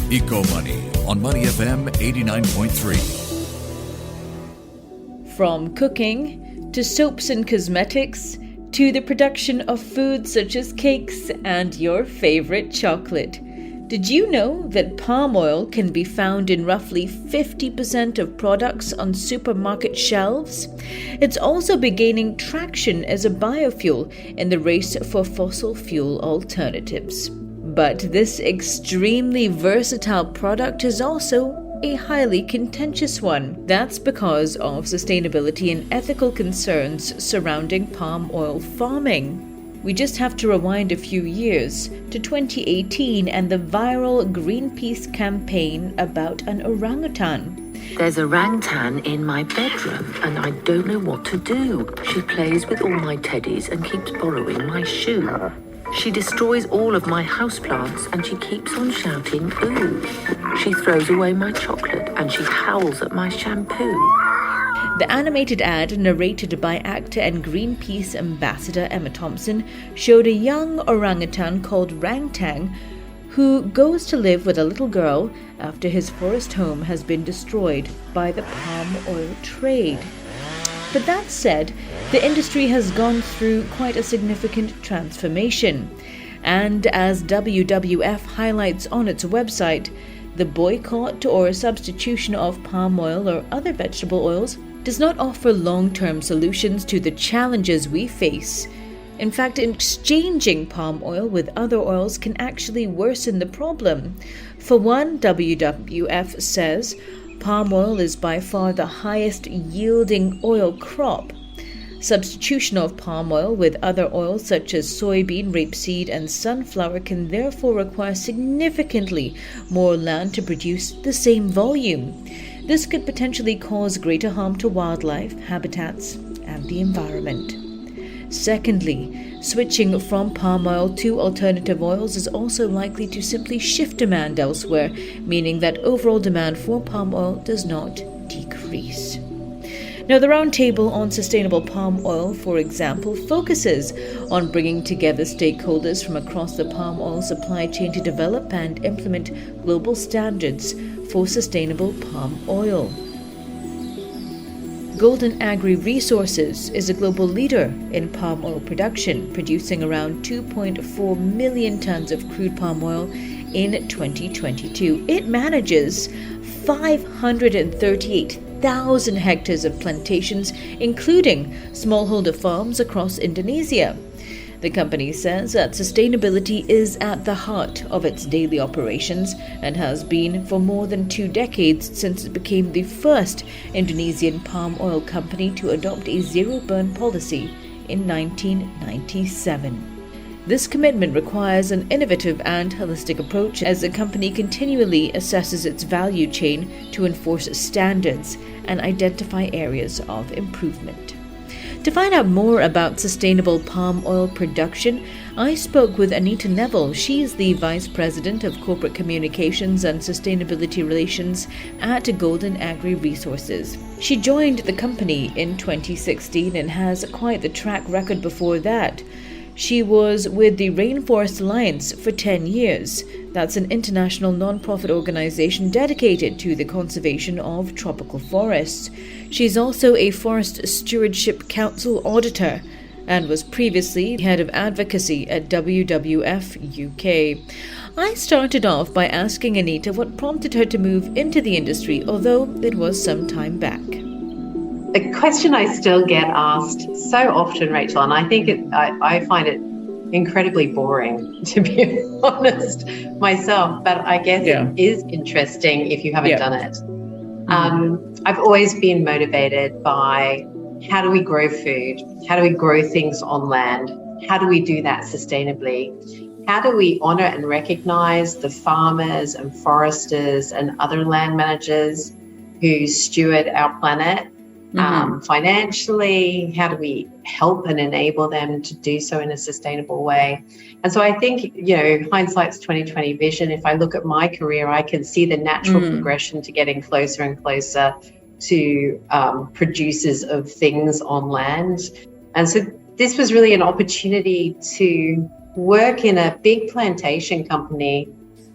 Eco Money on Money FM 89.3. From cooking to soaps and cosmetics to the production of foods such as cakes and your favorite chocolate. Did you know that palm oil can be found in roughly 50% of products on supermarket shelves? It's also been gaining traction as a biofuel in the race for fossil fuel alternatives. But this extremely versatile product is also a highly contentious one. That's because of sustainability and ethical concerns surrounding palm oil farming. We just have to rewind a few years to 2018 and the viral Greenpeace campaign about an orangutan. There's a orangutan in my bedroom and I don't know what to do. She plays with all my teddies and keeps borrowing my shoe. She destroys all of my houseplants and she keeps on shouting, "Ooh." She throws away my chocolate and she howls at my shampoo. The animated ad, narrated by actor and Greenpeace ambassador Emma Thompson, showed a young orangutan called Rangtang who goes to live with a little girl after his forest home has been destroyed by the palm oil trade. But that said, the industry has gone through quite a significant transformation. And as WWF highlights on its website, the boycott or substitution of palm oil or other vegetable oils does not offer long-term solutions to the challenges we face. In fact, exchanging palm oil with other oils can actually worsen the problem. For one, WWF says, palm oil is by far the highest yielding oil crop. Substitution of palm oil with other oils such as soybean, rapeseed, and sunflower can therefore require significantly more land to produce the same volume. This could potentially cause greater harm to wildlife, habitats, and the environment. Secondly, switching from palm oil to alternative oils is also likely to simply shift demand elsewhere, meaning that overall demand for palm oil does not decrease. Now, the Roundtable on Sustainable Palm Oil, for example, focuses on bringing together stakeholders from across the palm oil supply chain to develop and implement global standards for sustainable palm oil. Golden Agri Resources is a global leader in palm oil production, producing around 2.4 million tons of crude palm oil in 2022. It manages 538,000 hectares of plantations, including smallholder farms across Indonesia. The company says that sustainability is at the heart of its daily operations and has been for more than 2 decades since it became the first Indonesian palm oil company to adopt a zero-burn policy in 1997. This commitment requires an innovative and holistic approach as the company continually assesses its value chain to enforce standards and identify areas of improvement. To find out more about sustainable palm oil production, I spoke with Anita Neville. She is the Vice President of Corporate Communications and Sustainability Relations at Golden Agri Resources. She joined the company in 2016 and has quite the track record before that. She was with the Rainforest Alliance for 10 years. That's an international non-profit organization dedicated to the conservation of tropical forests. She's also a Forest Stewardship Council auditor and was previously head of advocacy at WWF UK. I started off by asking Anita what prompted her to move into the industry, although it was some time back. The question I still get asked so often, Rachel, and I think I find it incredibly boring, to be honest, myself, but I guess it is interesting if you haven't done it. I've always been motivated by how do we grow food? How do we grow things on land? How do we do that sustainably? How do we honour and recognise the farmers and foresters and other land managers who steward our planet? Financially, how do we help and enable them to do so in a sustainable way? And so I think, hindsight's 2020 vision. If I look at my career, I can see the natural progression to getting closer and closer to producers of things on land. And so this was really an opportunity to work in a big plantation company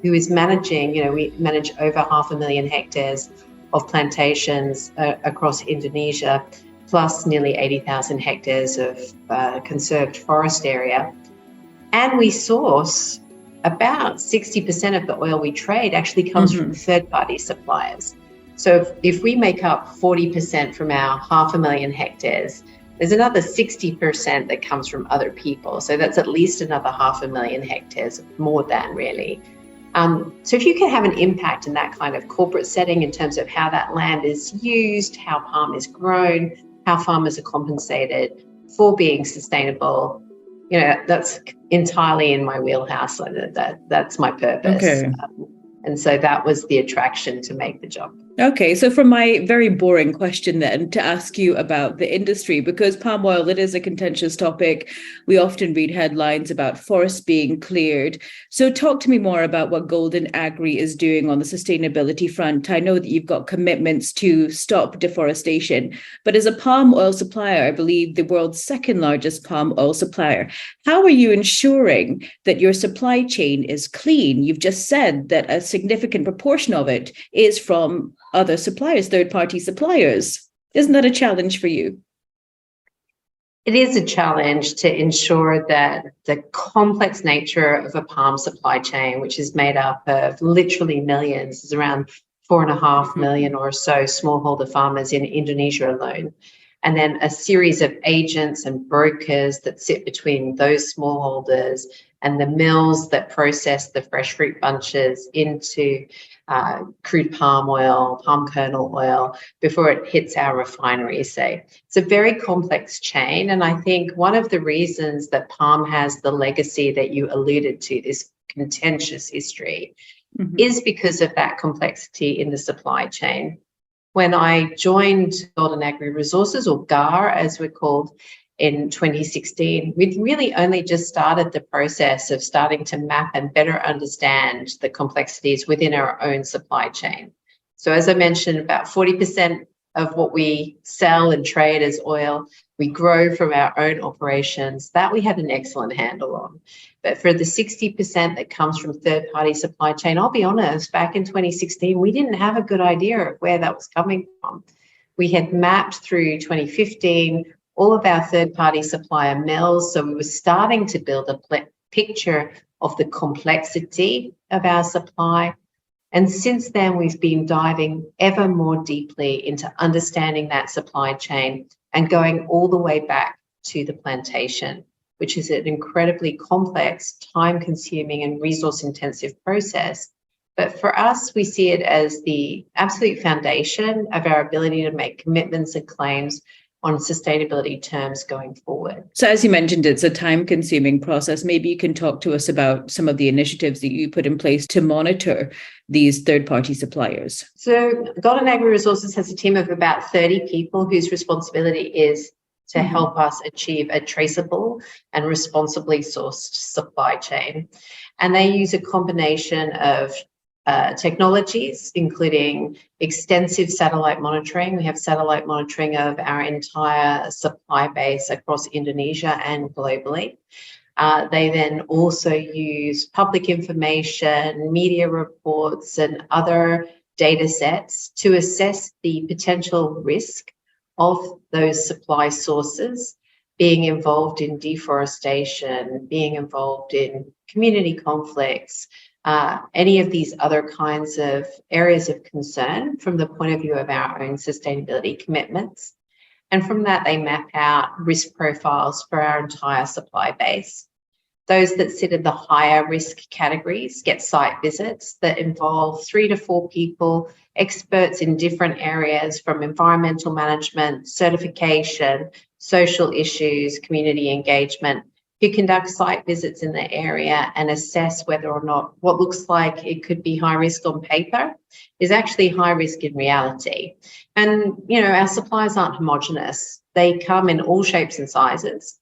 who is managing, we manage over 500,000 hectares of plantations across Indonesia, plus nearly 80,000 hectares of conserved forest area. And we source about 60% of the oil we trade actually comes from third-party suppliers. So if we make up 40% from our 500,000 hectares, there's another 60% that comes from other people. So that's at least another 500,000 hectares, more than really. So if you can have an impact in that kind of corporate setting in terms of how that land is used, how palm is grown, how farmers are compensated for being sustainable, that's entirely in my wheelhouse. That's my purpose. Okay. And so that was the attraction to make the job. Okay, so from my very boring question then, to ask you about the industry, because palm oil, it is a contentious topic. We often read headlines about forests being cleared. So talk to me more about what Golden Agri is doing on the sustainability front. I know that you've got commitments to stop deforestation, but as a palm oil supplier, I believe the world's second largest palm oil supplier, how are you ensuring that your supply chain is clean? You've just said that a significant proportion of it is from other suppliers, third-party suppliers. Isn't that a challenge for you? It is a challenge to ensure that the complex nature of a palm supply chain, which is made up of literally millions, is around 4.5 million or so smallholder farmers in Indonesia alone, and then a series of agents and brokers that sit between those smallholders and the mills that process the fresh fruit bunches into crude palm oil, palm kernel oil, before it hits our refineries, say. It's a very complex chain. And I think one of the reasons that palm has the legacy that you alluded to, this contentious history, is because of that complexity in the supply chain. When I joined Golden Agri Resources, or GAR as we're called, in 2016, we'd really only just started the process of starting to map and better understand the complexities within our own supply chain. So as I mentioned, about 40% of what we sell and trade as oil, we grow from our own operations. That we had an excellent handle on. But for the 60% that comes from third-party supply chain, I'll be honest, back in 2016, we didn't have a good idea of where that was coming from. We had mapped through 2015 all of our third-party supplier mills. So we were starting to build a picture of the complexity of our supply. And since then, we've been diving ever more deeply into understanding that supply chain and going all the way back to the plantation, which is an incredibly complex, time-consuming and resource-intensive process. But for us, we see it as the absolute foundation of our ability to make commitments and claims on sustainability terms going forward. So as you mentioned, it's a time-consuming process. Maybe you can talk to us about some of the initiatives that you put in place to monitor these third-party suppliers. So Golden Agri Resources has a team of about 30 people whose responsibility is to help us achieve a traceable and responsibly sourced supply chain. And they use a combination of technologies, including extensive satellite monitoring. We have satellite monitoring of our entire supply base across Indonesia and globally. They then also use public information, media reports, and other data sets to assess the potential risk of those supply sources, being involved in deforestation, being involved in community conflicts, any of these other kinds of areas of concern from the point of view of our own sustainability commitments. And from that, they map out risk profiles for our entire supply base. Those that sit in the higher risk categories get site visits that involve 3 to 4 people, experts in different areas from environmental management, certification, social issues, community engagement, who conduct site visits in the area and assess whether or not what looks like it could be high risk on paper is actually high risk in reality. And, our suppliers aren't homogenous. They come in all shapes and sizes,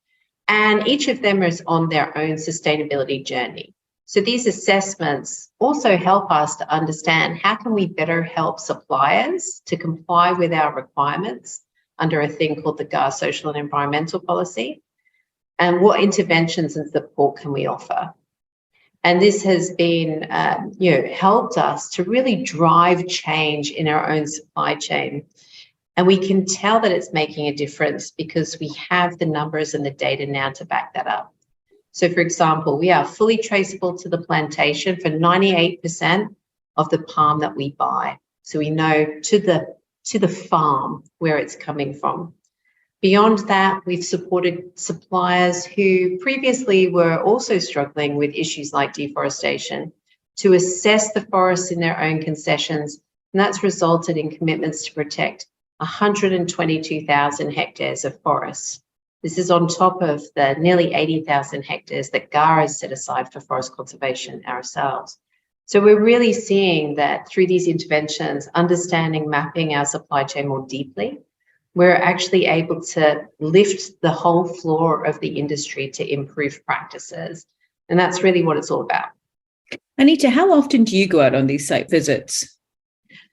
and each of them is on their own sustainability journey. So these assessments also help us to understand how can we better help suppliers to comply with our requirements under a thing called the GAR Social and Environmental Policy, and what interventions and support can we offer. And this has been, helped us to really drive change in our own supply chain. And we can tell that it's making a difference because we have the numbers and the data now to back that up. So, for example, we are fully traceable to the plantation for 98% of the palm that we buy. So we know to the farm where it's coming from. Beyond that, we've supported suppliers who previously were also struggling with issues like deforestation to assess the forests in their own concessions, and that's resulted in commitments to protect 122,000 hectares of forests. This is on top of the nearly 80,000 hectares that GAR has set aside for forest conservation ourselves. So we're really seeing that through these interventions, understanding, mapping our supply chain more deeply, we're actually able to lift the whole floor of the industry to improve practices. And that's really what it's all about. Anita, how often do you go out on these site visits?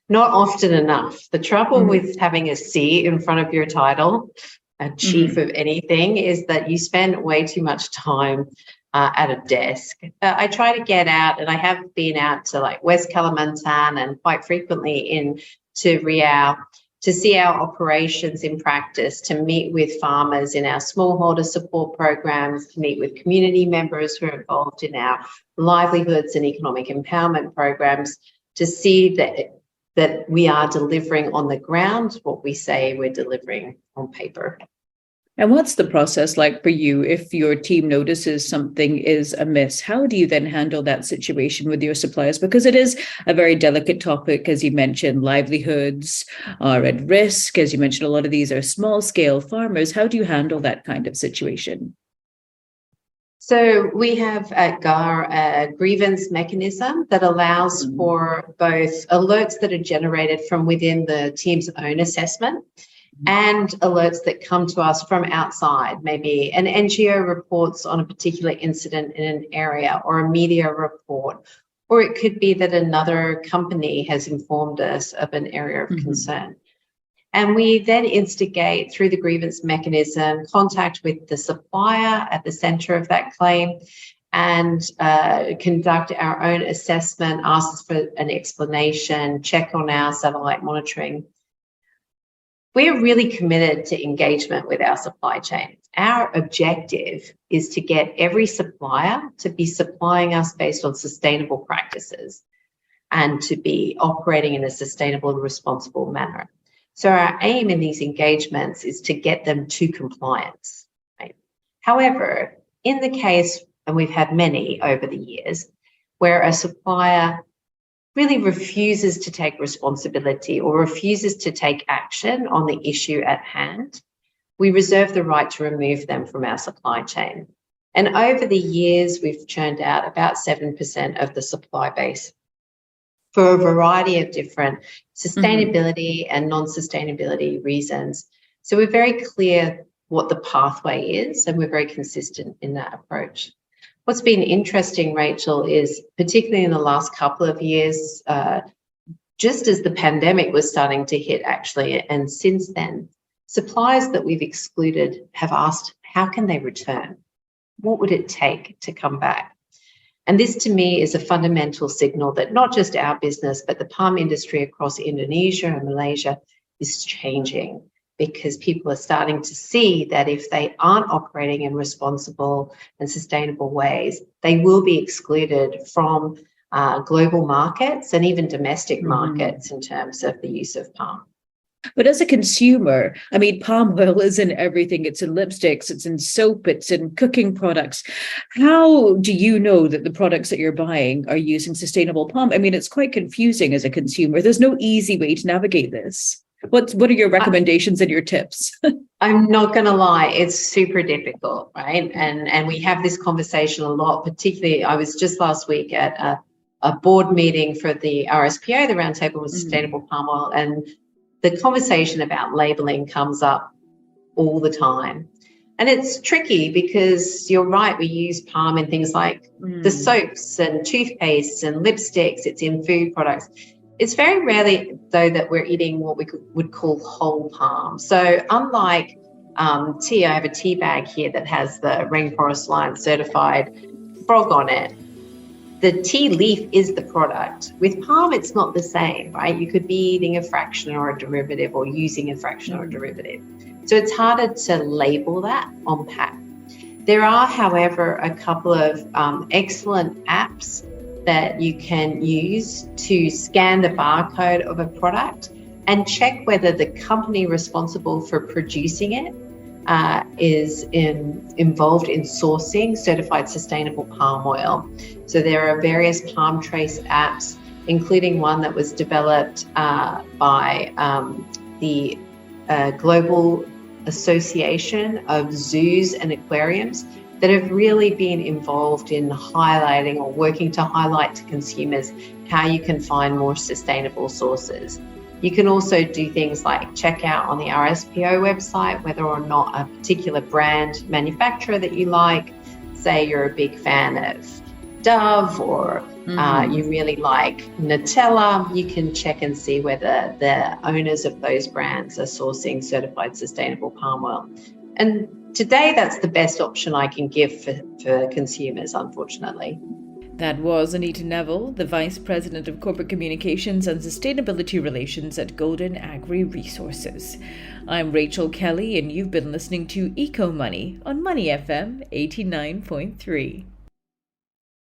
Not often enough. The trouble with having a C in front of your title, a chief of anything, is that you spend way too much time at a desk. I try to get out, and I have been out to like West Kalimantan and quite frequently into Riau to see our operations in practice, to meet with farmers in our smallholder support programs, to meet with community members who are involved in our livelihoods and economic empowerment programs, to see that we are delivering on the ground what we say we're delivering on paper. And what's the process like for you if your team notices something is amiss? How do you then handle that situation with your suppliers? Because it is a very delicate topic, as you mentioned, livelihoods are at risk. As you mentioned, a lot of these are small scale farmers. How do you handle that kind of situation? So we have at GAR a grievance mechanism that allows for both alerts that are generated from within the team's own assessment and alerts that come to us from outside. Maybe an NGO reports on a particular incident in an area, or a media report, or it could be that another company has informed us of an area of concern. And we then instigate, through the grievance mechanism, contact with the supplier at the centre of that claim and conduct our own assessment, ask for an explanation, check on our satellite monitoring. We're really committed to engagement with our supply chain. Our objective is to get every supplier to be supplying us based on sustainable practices and to be operating in a sustainable and responsible manner. So our aim in these engagements is to get them to compliance. Right? However, in the case, and we've had many over the years, where a supplier really refuses to take responsibility or refuses to take action on the issue at hand, we reserve the right to remove them from our supply chain. And over the years, we've churned out about 7% of the supply base for a variety of different sustainability and non-sustainability reasons. So we're very clear what the pathway is, and we're very consistent in that approach. What's been interesting, Rachel, is particularly in the last couple of years, just as the pandemic was starting to hit, actually, and since then, suppliers that we've excluded have asked, how can they return? What would it take to come back? And this, to me, is a fundamental signal that not just our business, but the palm industry across Indonesia and Malaysia is changing, because people are starting to see that if they aren't operating in responsible and sustainable ways, they will be excluded from global markets and even domestic markets in terms of the use of palm. But as a consumer, I mean, palm oil is in everything. It's in lipsticks, it's in soap, it's in cooking products. How do you know that the products that you're buying are using sustainable palm? I mean, it's quite confusing as a consumer. There's no easy way to navigate this. What are your recommendations and your tips? I'm not going to lie, it's super difficult, right? And we have this conversation a lot, particularly I was just last week at a board meeting for the RSPO, the Roundtable on Sustainable Palm Oil, and the conversation about labelling comes up all the time. And it's tricky because you're right, we use palm in things like the soaps and toothpastes and lipsticks, it's in food products. It's very rarely, though, that we're eating what we would call whole palm. So unlike tea, I have a tea bag here that has the Rainforest Alliance certified frog on it. the tea leaf is the product. With palm, it's not the same, right? You could be eating a fraction or a derivative or using a fraction or a derivative. So it's harder to label that on pack. There are, however, a couple of excellent apps that you can use to scan the barcode of a product and check whether the company responsible for producing it is involved in sourcing certified sustainable palm oil. So there are various palm trace apps, including one that was developed by the Global Association of Zoos and Aquariums, that have really been involved in highlighting or working to highlight to consumers how you can find more sustainable sources. You can also do things like check out on the RSPO website whether or not a particular brand manufacturer that you like, say you're a big fan of Dove or you really like Nutella, you can check and see whether the owners of those brands are sourcing certified sustainable palm oil. And today, that's the best option I can give for consumers, unfortunately. That was Anita Neville, the Vice President of Corporate Communications and Sustainability Relations at Golden Agri Resources. I'm Rachel Kelly, and you've been listening to Eco Money on Money FM 89.3.